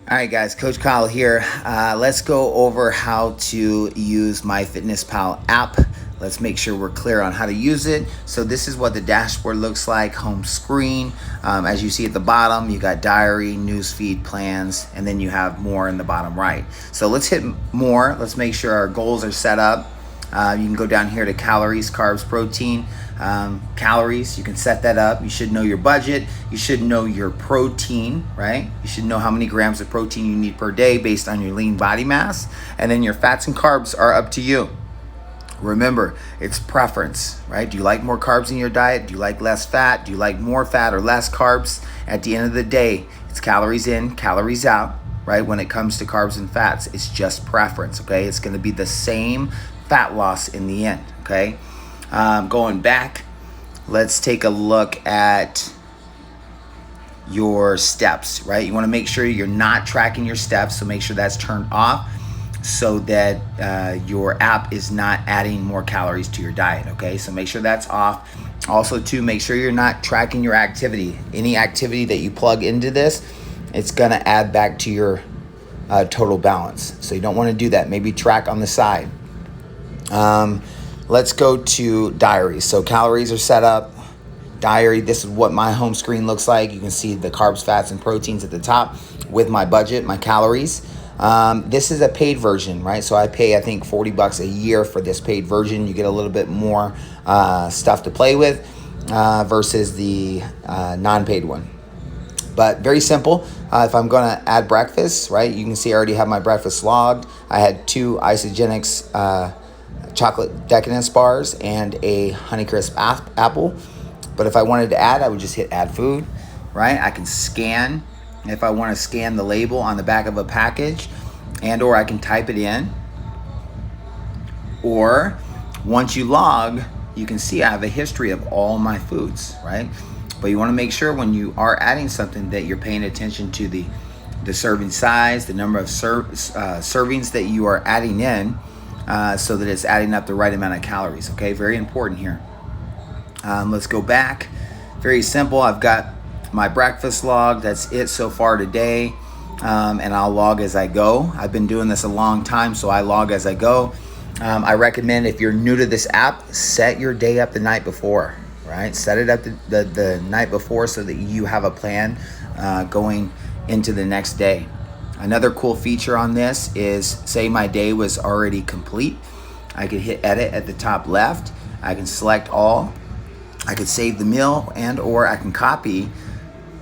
All right, guys, Coach Kyle here. Let's go over how to use MyFitnessPal app. Let's make sure we're clear on how to use it. So this is what the dashboard looks like, home screen. As you see at the bottom, you got diary, newsfeed, plans, and then you have more in the bottom right. So let's hit more. Let's make sure our goals are set up. You can go down here to calories, carbs, protein. Calories, you can set that up. You should know your budget. You should know your protein, right? You should know how many grams of protein you need per day based on your lean body mass. And then your fats and carbs are up to you. Remember, it's preference, right? Do you like more carbs in your diet? Do you like less fat? Do you like more fat or less carbs? At the end of the day, it's calories in, calories out, right? When it comes to carbs and fats, it's just preference, okay? It's gonna be the same fat loss in the end, okay? Going back, let's take a look at your steps, right? You want to make sure you're not tracking your steps, so make sure that's turned off so that your app is not adding more calories to your diet, okay? So make sure that's off. Also, too, make sure you're not tracking your activity. Any activity that you plug into this, it's going to add back to your total balance. So you don't want to do that. Maybe track on the side. Let's go to diary. So calories are set up. Diary, this is what my home screen looks like. You can see the carbs, fats, and proteins at the top with my budget, my calories. This is a paid version, right? So I pay, I think, $40 a year for this paid version. You get a little bit more stuff to play with versus the non-paid one. But very simple. If I'm gonna add breakfast, right? You can see I already have my breakfast logged. I had 2 Isogenics chocolate decadence bars and a Honeycrisp apple. But if I wanted to add, I would just hit add food, right? I can scan if I want to scan the label on the back of a package, and or I can type it in. Or once you log, you can see I have a history of all my foods, right? But you want to make sure when you are adding something that you're paying attention to the serving size, the number of servings that you are adding in, so that it's adding up the right amount of calories, okay? Very important here. Let's go back. Very simple. I've got my breakfast log. That's it so far today. And I'll log as I go. I've been doing this a long time, so I log as I go. I recommend if you're new to this app, set your day up the night before, right? Set it up the night before so that you have a plan going into the next day. Another cool feature on this is, say my day was already complete, I could hit edit at the top left. I can select all. I could save the meal, and or I can copy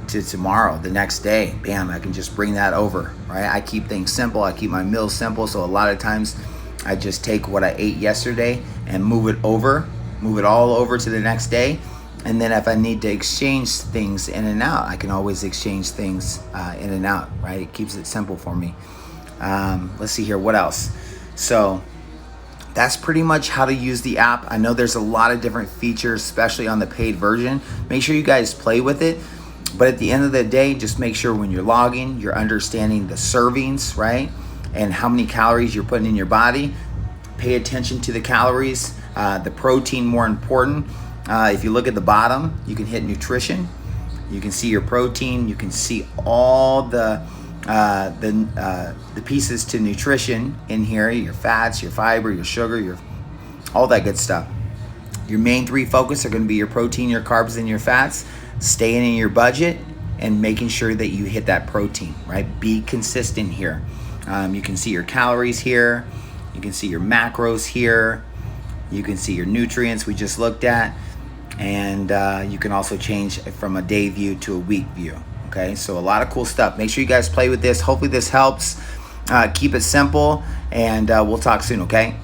to tomorrow, the next day. Bam, I can just bring that over, right? I keep things simple. I keep my meals simple. So a lot of times I just take what I ate yesterday and move it all over to the next day. And then if I need to exchange things in and out, I can always exchange things in and out, right? It keeps it simple for me. Let's see here, what else? So that's pretty much how to use the app. I know there's a lot of different features, especially on the paid version. Make sure you guys play with it. But at the end of the day, just make sure when you're logging, you're understanding the servings, right? And how many calories you're putting in your body. Pay attention to the calories, the protein more important. If you look at the bottom, you can hit nutrition. You can see your protein. You can see all the pieces to nutrition in here, your fats, your fiber, your sugar, all that good stuff. Your main 3 focus are going to be your protein, your carbs, and your fats. Staying in your budget and making sure that you hit that protein, right? Be consistent here. You can see your calories here. You can see your macros here. You can see your nutrients we just looked at. And you can also change from a day view to a week view. Okay, so a lot of cool stuff. Make sure you guys play with this. Hopefully this helps. Keep it simple, and we'll talk soon, okay?